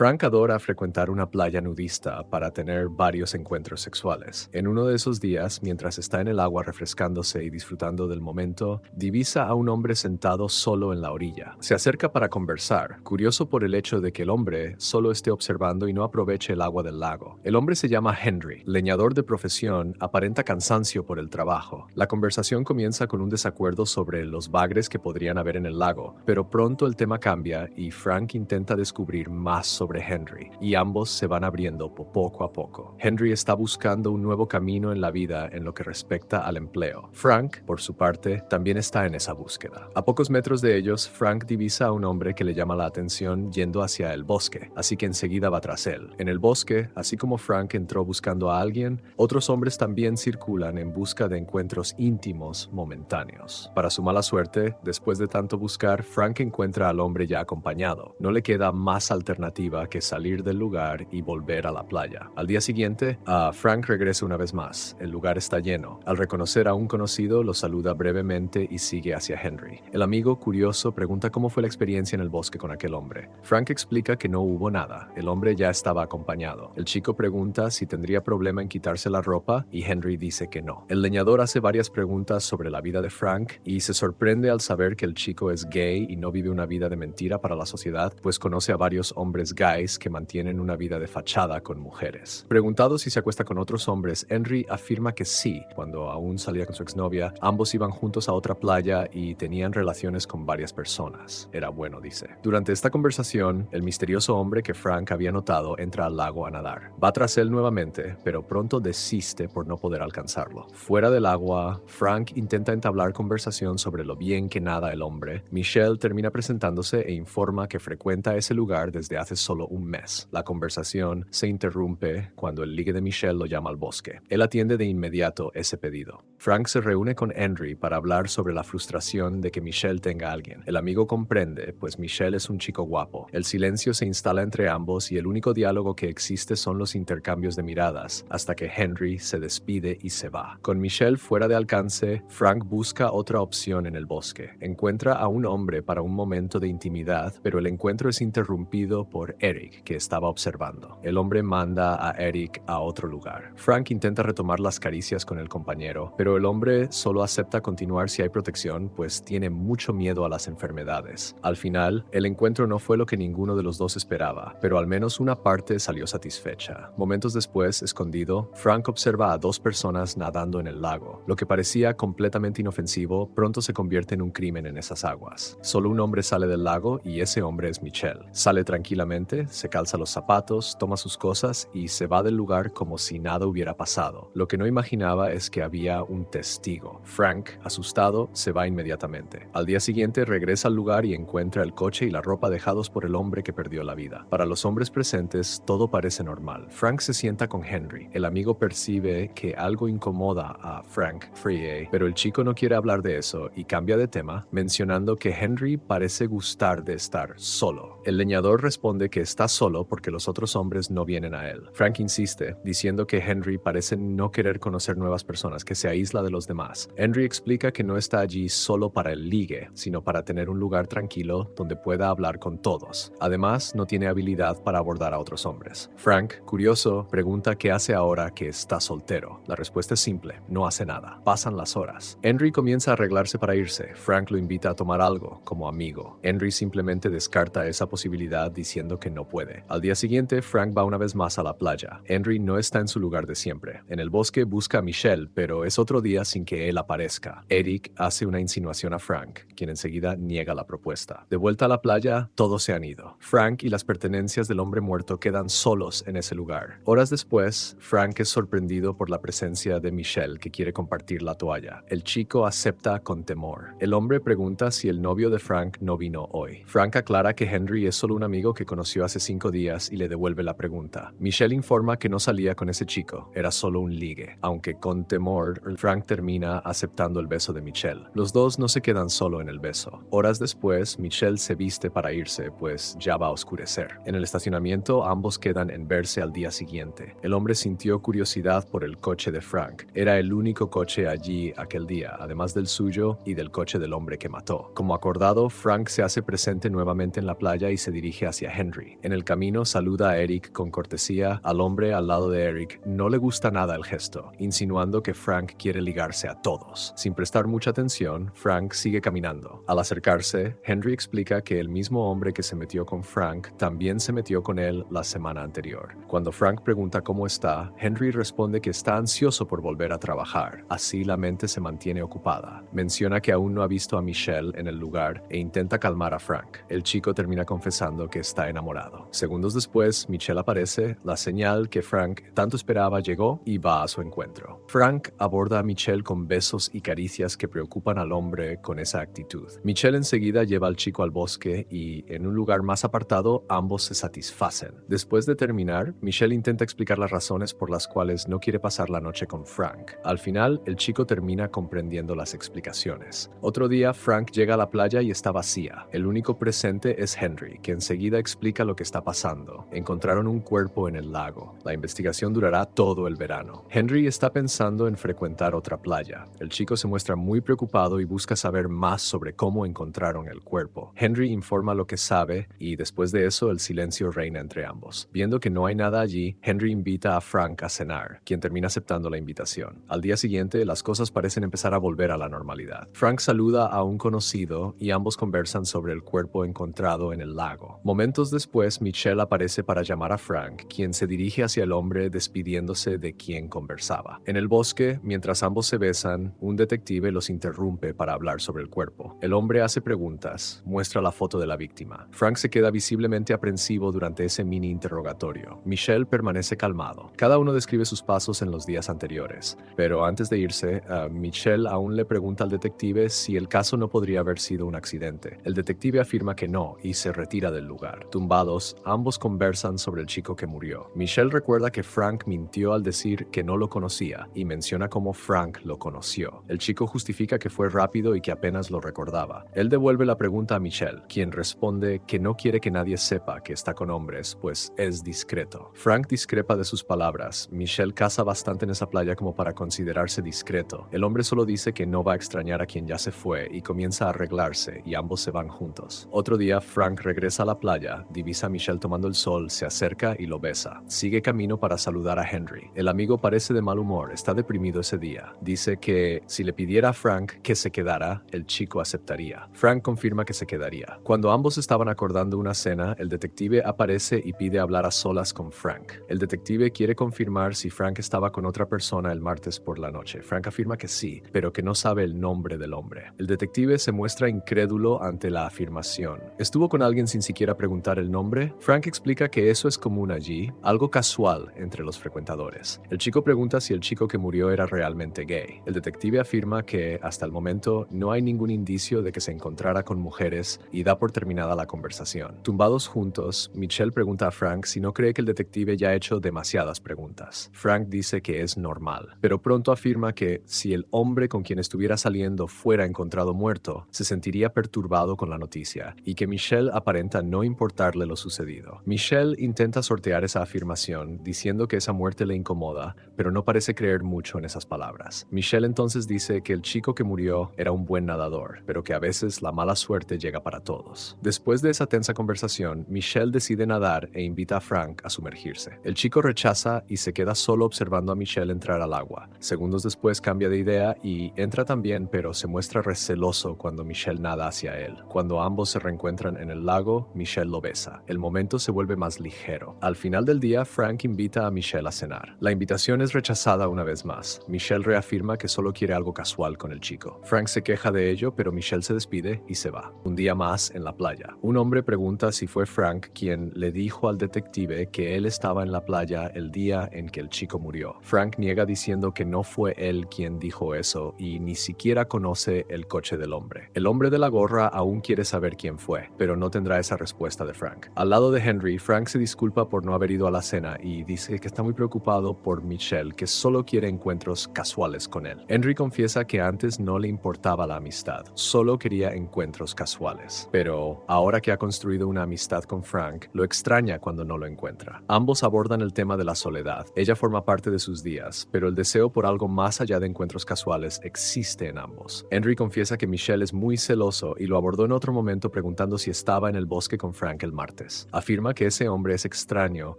Frank adora frecuentar una playa nudista para tener varios encuentros sexuales. En uno de esos días, mientras está en el agua refrescándose y disfrutando del momento, divisa a un hombre sentado solo en la orilla. Se acerca para conversar, curioso por el hecho de que el hombre solo esté observando y no aproveche el agua del lago. El hombre se llama Henry, leñador de profesión, aparenta cansancio por el trabajo. La conversación comienza con un desacuerdo sobre los bagres que podrían haber en el lago, pero pronto el tema cambia y Frank intenta descubrir más sobre Henry, y ambos se van abriendo poco a poco. Henry está buscando un nuevo camino en la vida en lo que respecta al empleo. Frank, por su parte, también está en esa búsqueda. A pocos metros de ellos, Frank divisa a un hombre que le llama la atención yendo hacia el bosque, así que enseguida va tras él. En el bosque, así como Frank entró buscando a alguien, otros hombres también circulan en busca de encuentros íntimos momentáneos. Para su mala suerte, después de tanto buscar, Frank encuentra al hombre ya acompañado. No le queda más alternativa que salir del lugar y volver a la playa. Al día siguiente, Frank regresa una vez más. El lugar está lleno. Al reconocer a un conocido, lo saluda brevemente y sigue hacia Henry. El amigo, curioso, pregunta cómo fue la experiencia en el bosque con aquel hombre. Frank explica que no hubo nada. El hombre ya estaba acompañado. El chico pregunta si tendría problema en quitarse la ropa y Henry dice que no. El leñador hace varias preguntas sobre la vida de Frank y se sorprende al saber que el chico es gay y no vive una vida de mentira para la sociedad, pues conoce a varios hombres gays que mantienen una vida de fachada con mujeres. Preguntado si se acuesta con otros hombres, Henry afirma que sí. Cuando aún salía con su exnovia, ambos iban juntos a otra playa y tenían relaciones con varias personas. Era bueno, dice. Durante esta conversación, el misterioso hombre que Frank había notado entra al lago a nadar. Va tras él nuevamente, pero pronto desiste por no poder alcanzarlo. Fuera del agua, Frank intenta entablar conversación sobre lo bien que nada el hombre. Michelle termina presentándose e informa que frecuenta ese lugar desde hace solo un mes. La conversación se interrumpe cuando el ligue de Michelle lo llama al bosque. Él atiende de inmediato ese pedido. Frank se reúne con Henry para hablar sobre la frustración de que Michelle tenga a alguien. El amigo comprende, pues Michelle es un chico guapo. El silencio se instala entre ambos y el único diálogo que existe son los intercambios de miradas, hasta que Henry se despide y se va. Con Michelle fuera de alcance, Frank busca otra opción en el bosque. Encuentra a un hombre para un momento de intimidad, pero el encuentro es interrumpido por Eric, que estaba observando. El hombre manda a Eric a otro lugar. Frank intenta retomar las caricias con el compañero, pero el hombre solo acepta continuar si hay protección, pues tiene mucho miedo a las enfermedades. Al final, el encuentro no fue lo que ninguno de los dos esperaba, pero al menos una parte salió satisfecha. Momentos después, escondido, Frank observa a dos personas nadando en el lago. Lo que parecía completamente inofensivo, pronto se convierte en un crimen en esas aguas. Solo un hombre sale del lago y ese hombre es Michelle. Sale tranquilamente, se calza los zapatos, toma sus cosas y se va del lugar como si nada hubiera pasado. Lo que no imaginaba es que había un testigo. Frank, asustado, se va inmediatamente. Al día siguiente regresa al lugar y encuentra el coche y la ropa dejados por el hombre que perdió la vida. Para los hombres presentes, todo parece normal. Frank se sienta con Henry. El amigo percibe que algo incomoda a Frank Free, pero el chico no quiere hablar de eso y cambia de tema, mencionando que Henry parece gustar de estar solo. El leñador responde que está solo porque los otros hombres no vienen a él. Frank insiste, diciendo que Henry parece no querer conocer nuevas personas, que se aísla de los demás. Henry explica que no está allí solo para el ligue, sino para tener un lugar tranquilo donde pueda hablar con todos. Además, no tiene habilidad para abordar a otros hombres. Frank, curioso, pregunta qué hace ahora que está soltero. La respuesta es simple, no hace nada. Pasan las horas. Henry comienza a arreglarse para irse. Frank lo invita a tomar algo, como amigo. Henry simplemente descarta esa posibilidad diciendo que no puede. Al día siguiente, Frank va una vez más a la playa. Henry no está en su lugar de siempre. En el bosque busca a Michelle, pero es otro día sin que él aparezca. Eric hace una insinuación a Frank, quien enseguida niega la propuesta. De vuelta a la playa, todos se han ido. Frank y las pertenencias del hombre muerto quedan solos en ese lugar. Horas después, Frank es sorprendido por la presencia de Michelle, que quiere compartir la toalla. El chico acepta con temor. El hombre pregunta si el novio de Frank no vino hoy. Frank aclara que Henry es solo un amigo que conoció hace 5 días y le devuelve la pregunta. Michelle informa que no salía con ese chico, era solo un ligue. Aunque con temor, Frank termina aceptando el beso de Michelle. Los dos no se quedan solo en el beso. Horas después, Michelle se viste para irse, pues ya va a oscurecer. En el estacionamiento, ambos quedan en verse al día siguiente. El hombre sintió curiosidad por el coche de Frank. Era el único coche allí aquel día, además del suyo y del coche del hombre que mató. Como acordado, Frank se hace presente nuevamente en la playa y se dirige hacia Henry. Henry. En el camino saluda a Eric con cortesía. Al hombre al lado de Eric no le gusta nada el gesto, insinuando que Frank quiere ligarse a todos. Sin prestar mucha atención, Frank sigue caminando. Al acercarse, Henry explica que el mismo hombre que se metió con Frank también se metió con él la semana anterior. Cuando Frank pregunta cómo está, Henry responde que está ansioso por volver a trabajar. Así la mente se mantiene ocupada. Menciona que aún no ha visto a Michelle en el lugar e intenta calmar a Frank. El chico termina confesando que está enamorado. Segundos después, Michelle aparece. La señal que Frank tanto esperaba llegó y va a su encuentro. Frank aborda a Michelle con besos y caricias que preocupan al hombre con esa actitud. Michelle enseguida lleva al chico al bosque y, en un lugar más apartado, ambos se satisfacen. Después de terminar, Michelle intenta explicar las razones por las cuales no quiere pasar la noche con Frank. Al final, el chico termina comprendiendo las explicaciones. Otro día, Frank llega a la playa y está vacía. El único presente es Henry, que enseguida explica lo que está pasando. Encontraron un cuerpo en el lago. La investigación durará todo el verano. Henry está pensando en frecuentar otra playa. El chico se muestra muy preocupado y busca saber más sobre cómo encontraron el cuerpo. Henry informa lo que sabe y después de eso el silencio reina entre ambos. Viendo que no hay nada allí, Henry invita a Frank a cenar, quien termina aceptando la invitación. Al día siguiente, las cosas parecen empezar a volver a la normalidad. Frank saluda a un conocido y ambos conversan sobre el cuerpo encontrado en el lago. Momentos después, Michelle aparece para llamar a Frank, quien se dirige hacia el hombre despidiéndose de quien conversaba. En el bosque, mientras ambos se besan, un detective los interrumpe para hablar sobre el cuerpo. El hombre hace preguntas, muestra la foto de la víctima. Frank se queda visiblemente aprensivo durante ese mini interrogatorio. Michelle permanece calmado. Cada uno describe sus pasos en los días anteriores, pero antes de irse, Michelle aún le pregunta al detective si el caso no podría haber sido un accidente. El detective afirma que no y se retira del lugar. Tumbados, ambos conversan sobre el chico que murió. Michelle recuerda que Frank mintió al decir que no lo conocía y menciona cómo Frank lo conoció. El chico justifica que fue rápido y que apenas lo recordaba. Él devuelve la pregunta a Michelle, quien responde que no quiere que nadie sepa que está con hombres, pues es discreto. Frank discrepa de sus palabras. Michelle caza bastante en esa playa como para considerarse discreto. El hombre solo dice que no va a extrañar a quien ya se fue y comienza a arreglarse y ambos se van juntos. Otro día, Frank regresa a la playa, divisa a Michelle tomando el sol, se acerca y lo besa. Sigue camino para saludar a Henry. El amigo parece de mal humor, está deprimido ese día. Dice que si le pidiera a Frank que se quedara, el chico aceptaría. Frank confirma que se quedaría. Cuando ambos estaban acordando una cena, el detective aparece y pide hablar a solas con Frank. El detective quiere confirmar si Frank estaba con otra persona el martes por la noche. Frank afirma que sí, pero que no sabe el nombre del hombre. El detective se muestra incrédulo ante la afirmación. ¿Estuvo con alguien sin siquiera preguntar el nombre? Frank explica que eso es común allí, algo casual entre los frecuentadores. El chico pregunta si el chico que murió era realmente gay. El detective afirma que hasta el momento no hay ningún indicio de que se encontrara con mujeres y da por terminada la conversación. Tumbados juntos, Michelle pregunta a Frank si no cree que el detective ya ha hecho demasiadas preguntas. Frank dice que es normal, pero pronto afirma que si el hombre con quien estuviera saliendo fuera encontrado muerto, se sentiría perturbado con la noticia y que Michelle aparenta no importarle lo sucedido. Michelle intenta sortear esa afirmación diciendo que esa muerte le incomoda, pero no parece creer mucho en esas palabras. Michelle entonces dice que el chico que murió era un buen nadador, pero que a veces la mala suerte llega para todos. Después de esa tensa conversación, Michelle decide nadar e invita a Frank a sumergirse. El chico rechaza y se queda solo observando a Michelle entrar al agua. Segundos después cambia de idea y entra también, pero se muestra receloso cuando Michelle nada hacia él. Cuando ambos se reencuentran en el lago, Michelle lo besa. El momento se vuelve más ligero. Al final del día, Frank invita a Michelle a cenar. La invitación es rechazada una vez más. Michelle reafirma que solo quiere algo casual con el chico. Frank se queja de ello, pero Michelle se despide y se va. Un día más en la playa. Un hombre pregunta si fue Frank quien le dijo al detective que él estaba en la playa el día en que el chico murió. Frank niega diciendo que no fue él quien dijo eso y ni siquiera conoce el coche del hombre. El hombre de la gorra aún quiere saber quién fue, pero no tendrá esa respuesta de Frank. Al lado de Henry, Frank se disculpa por no haber ido a la cena y dice que está muy preocupado por Michelle, que solo quiere encuentros casuales con él. Henry confiesa que antes no le importaba la amistad, solo quería encuentros casuales. Pero ahora que ha construido una amistad con Frank, lo extraña cuando no lo encuentra. Ambos abordan el tema de la soledad. Ella forma parte de sus días, pero el deseo por algo más allá de encuentros casuales existe en ambos. Henry confiesa que Michelle es muy celoso y lo abordó en otro momento preguntando si estaba en el bosque con Frank el martes partes. Afirma que ese hombre es extraño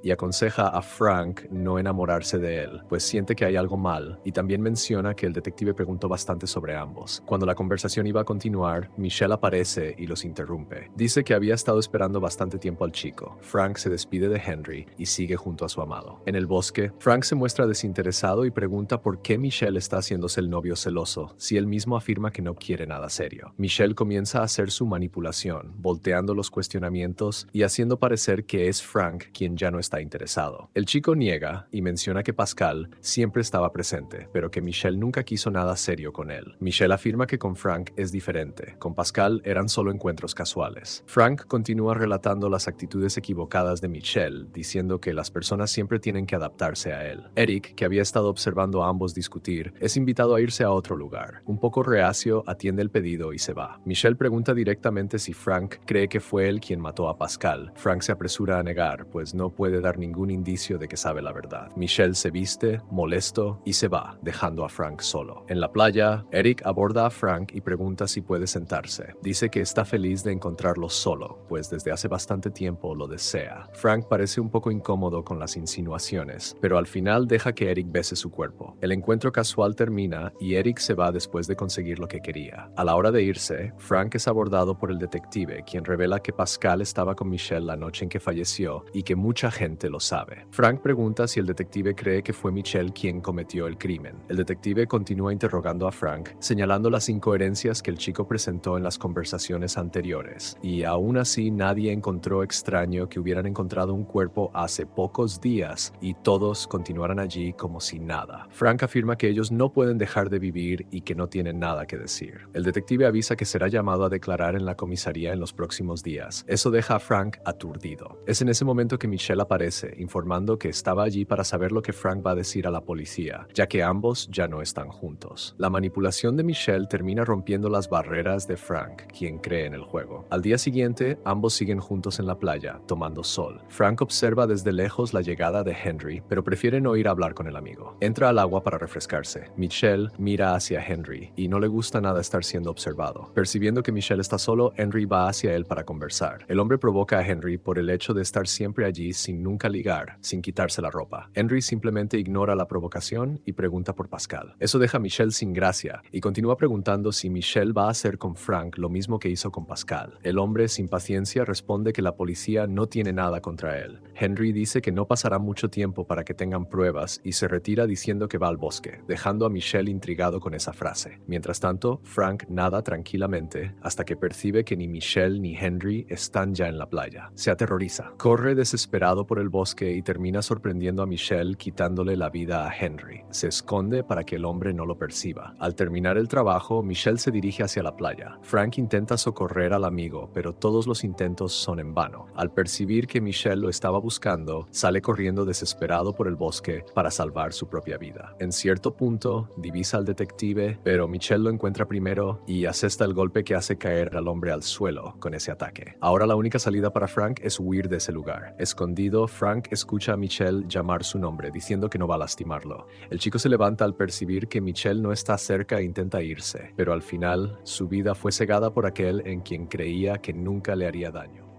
y aconseja a Frank no enamorarse de él, pues siente que hay algo mal, y también menciona que el detective preguntó bastante sobre ambos. Cuando la conversación iba a continuar, Michelle aparece y los interrumpe. Dice que había estado esperando bastante tiempo al chico. Frank se despide de Henry y sigue junto a su amado. En el bosque, Frank se muestra desinteresado y pregunta por qué Michelle está haciéndose el novio celoso, si él mismo afirma que no quiere nada serio. Michelle comienza a hacer su manipulación, volteando los cuestionamientos y haciendo parecer que es Frank quien ya no está interesado. El chico niega y menciona que Pascal siempre estaba presente, pero que Michelle nunca quiso nada serio con él. Michelle afirma que con Frank es diferente. Con Pascal eran solo encuentros casuales. Frank continúa relatando las actitudes equivocadas de Michelle, diciendo que las personas siempre tienen que adaptarse a él. Eric, que había estado observando a ambos discutir, es invitado a irse a otro lugar. Un poco reacio, atiende el pedido y se va. Michelle pregunta directamente si Frank cree que fue él quien mató a Pascal. Frank se apresura a negar, pues no puede dar ningún indicio de que sabe la verdad. Michelle se viste, molesto, y se va, dejando a Frank solo. En la playa, Eric aborda a Frank y pregunta si puede sentarse. Dice que está feliz de encontrarlo solo, pues desde hace bastante tiempo lo desea. Frank parece un poco incómodo con las insinuaciones, pero al final deja que Eric bese su cuerpo. El encuentro casual termina y Eric se va después de conseguir lo que quería. A la hora de irse, Frank es abordado por el detective, quien revela que Pascal estaba con Michelle la noche en que falleció y que mucha gente lo sabe. Frank pregunta si el detective cree que fue Michelle quien cometió el crimen. El detective continúa interrogando a Frank, señalando las incoherencias que el chico presentó en las conversaciones anteriores, y aún así nadie encontró extraño que hubieran encontrado un cuerpo hace pocos días y todos continuaran allí como si nada. Frank afirma que ellos no pueden dejar de vivir y que no tienen nada que decir. El detective avisa que será llamado a declarar en la comisaría en los próximos días. Eso deja a Frank aturdido. Es en ese momento que Michelle aparece, informando que estaba allí para saber lo que Frank va a decir a la policía, ya que ambos ya no están juntos. La manipulación de Michelle termina rompiendo las barreras de Frank, quien cree en el juego. Al día siguiente, ambos siguen juntos en la playa, tomando sol. Frank observa desde lejos la llegada de Henry, pero prefiere no ir a hablar con el amigo. Entra al agua para refrescarse. Michelle mira hacia Henry y no le gusta nada estar siendo observado. Percibiendo que Michelle está solo, Henry va hacia él para conversar. El hombre provoca a Henry por el hecho de estar siempre allí sin nunca ligar, sin quitarse la ropa. Henry simplemente ignora la provocación y pregunta por Pascal. Eso deja a Michelle sin gracia y continúa preguntando si Michelle va a hacer con Frank lo mismo que hizo con Pascal. El hombre, sin paciencia, responde que la policía no tiene nada contra él. Henry dice que no pasará mucho tiempo para que tengan pruebas y se retira diciendo que va al bosque, dejando a Michelle intrigado con esa frase. Mientras tanto, Frank nada tranquilamente hasta que percibe que ni Michelle ni Henry están ya en la playa. Se aterroriza. Corre desesperado por el bosque y termina sorprendiendo a Michelle quitándole la vida a Henry. Se esconde para que el hombre no lo perciba. Al terminar el trabajo, Michelle se dirige hacia la playa. Frank intenta socorrer al amigo, pero todos los intentos son en vano. Al percibir que Michelle lo estaba buscando, sale corriendo desesperado por el bosque para salvar su propia vida. En cierto punto, divisa al detective, pero Michelle lo encuentra primero y asesta el golpe que hace caer al hombre al suelo con ese ataque. Ahora la única salida para Frank es huir de ese lugar. Escondido, Frank escucha a Michelle llamar su nombre, diciendo que no va a lastimarlo. El chico se levanta al percibir que Michelle no está cerca e intenta irse, pero al final, su vida fue cegada por aquel en quien creía que nunca le haría daño.